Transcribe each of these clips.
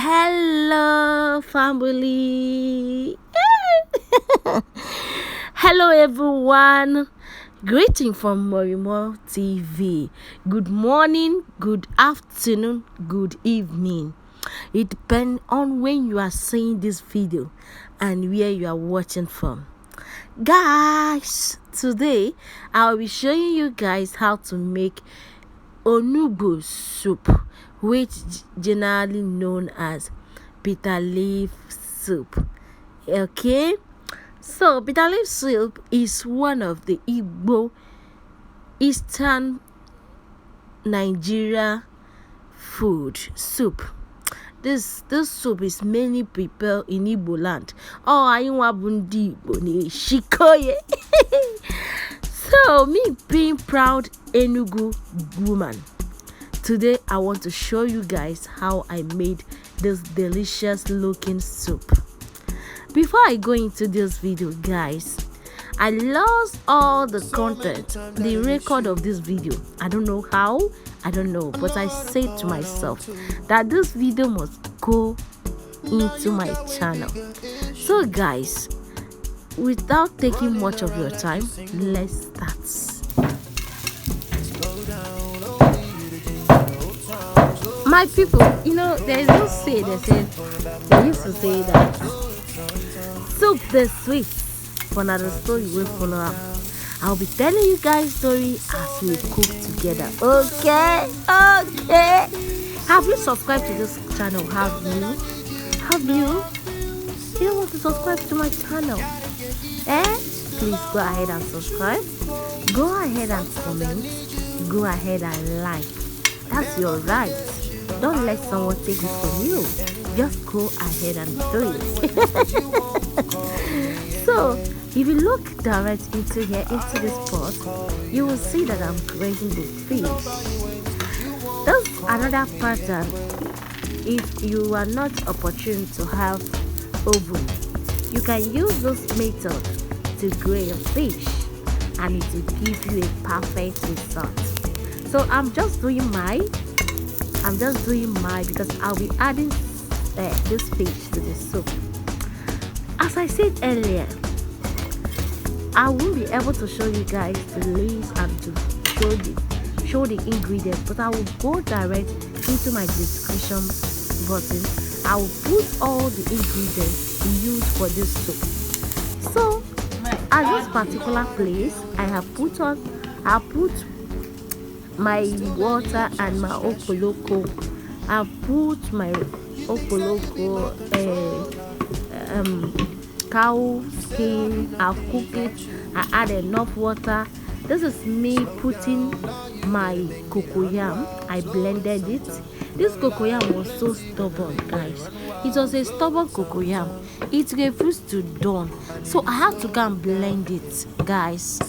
Hello, family. Hello, everyone. Greeting from Morimo TV. Good morning, good afternoon, good evening. It depends on when you are seeing this video and where you are watching from. Guys, today I'll be showing you guys how to make onugbu soup, which generally known as bitterleaf soup. Okay, so bitterleaf soup is one of the Igbo Eastern Nigeria food soup. This soup is mainly prepared in Igbo land. Oh, anywa bundi Igbo ni shikoye. So, me being proud Enugu woman, today I want to show you guys how I made this delicious looking soup. Before I go into this video, guys, I lost all the content, the record of this video. I don't know how, I don't know, but I said to myself that this video must go into my channel. So guys, without taking much of your time, let's start. My people, there is no say, they used to say that soup the sweet, for another story will follow up. I'll be telling you guys story as we cook together. Okay. Have you subscribed to this channel? Have you? You don't want to subscribe to my channel? Please go ahead and subscribe. Go ahead and comment. Go ahead and like. That's your right. Don't let someone take it from you. Just go ahead and do it. So, if you look direct into this pot, you will see that I'm grazing the fish. That's another pattern. If you are not opportune to have oven, you can use this method to grill fish and it will give you a perfect result. So I'm just doing mine because I'll be adding this fish to the soup. As I said earlier, I won't be able to show you guys the list and to show the ingredients, but I will go direct into my description button. I will put all the ingredients used for this soup. So at this particular place, I put my water and my okoloko. I put my okoloko cow skin. I've cooked it. I add enough water. This is me putting my cocoyam. I blended it. This cocoyam was so stubborn, guys. It was a stubborn cocoyam. It refused to dawn, so I have to go and blend it, guys.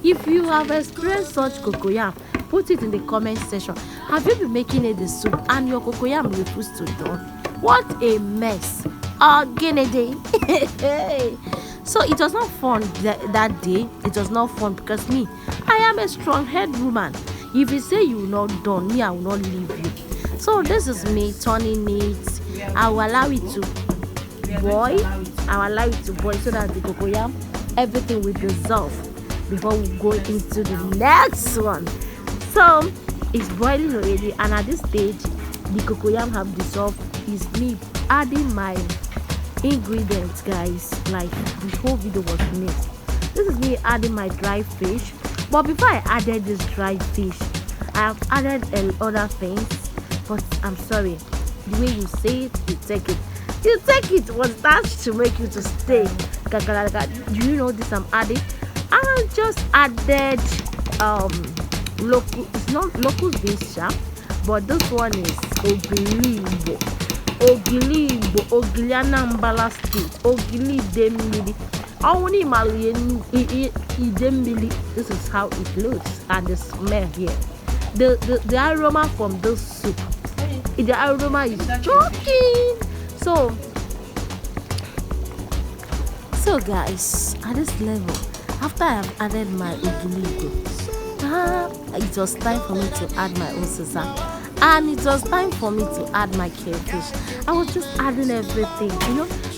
If you have experienced such cocoyam, put it in the comment section. Have you been making it the soup and your cocoyam refused to dawn? What a mess! Guinea day. So it was not fun that day. It was not fun because me, I am a strong-headed woman. If you say you will not done, me, I will not leave you. So this is me turning it. I will allow it to boil. I will allow it to boil so that the cocoyam, everything will dissolve before we go into the next one. So it's boiling already, and at this stage, the cocoyam have dissolved. Is me adding my ingredients, guys. Like the whole video was made. This is me adding my dry fish. But before I added this dry fish, I have added other things. But I'm sorry, the way you say it, you take it. Was that to make you to stay? Do you know this I'm adding? I just added local. It's not local beans sharp, but this one is Ogiliana Mbala Street, Ogili Demili. Only Malian Idemili. This is how it looks, and the smell here. The aroma from this soup. The aroma is choking. So guys, at this level, after I have added my ogiligo, it was time for me to add my osisa. and it was time for me to add my crayfish. I was just adding everything,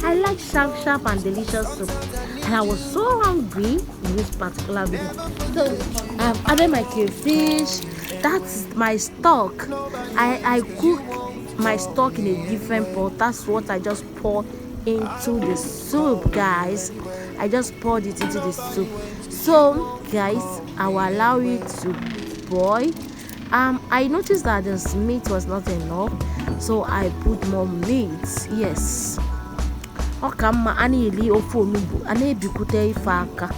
I like sharp and delicious soup, and I was so hungry in this particular video. So I've added my crayfish. That's my stock. I cook my stock in a different pot. That's what I just pour into the soup, guys. I just poured it into the soup. So guys, I will allow it to boil. I noticed that this meat was not enough, so I put more meat. Yes. Okama ani ofu onugbu ana ebikute ife aka.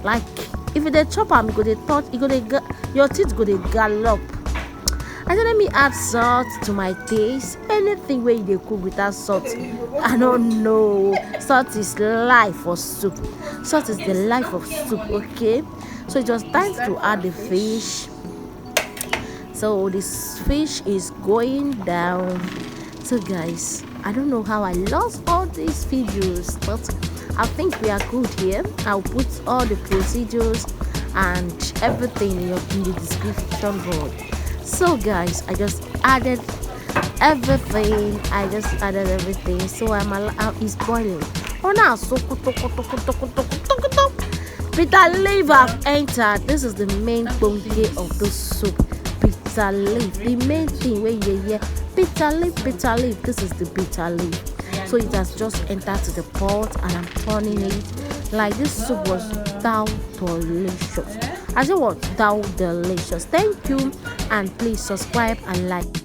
Like if they chop am, you go dey touch, your teeth go dey gallop. I said, let me add salt to my taste. Anything where you cook without salt, I don't know. Salt is life for soup. Salt is the life of soup. Okay, so it was time to add the fish. So this fish is going down. So guys, I don't know how I lost all these videos, but I think we are good here. I'll put all the procedures and everything in the description board. So guys, I just added everything. So it's boiling. Oh now, so bitter leaf have entered. This is the main bouquet of the soup. Bitter leaf, the main thing where you hear bitter leaf. This is the bitter leaf. So it has just entered to the pot, and I'm turning it. Like this soup was down delicious. I said what? Down delicious. Thank you, and please subscribe and like.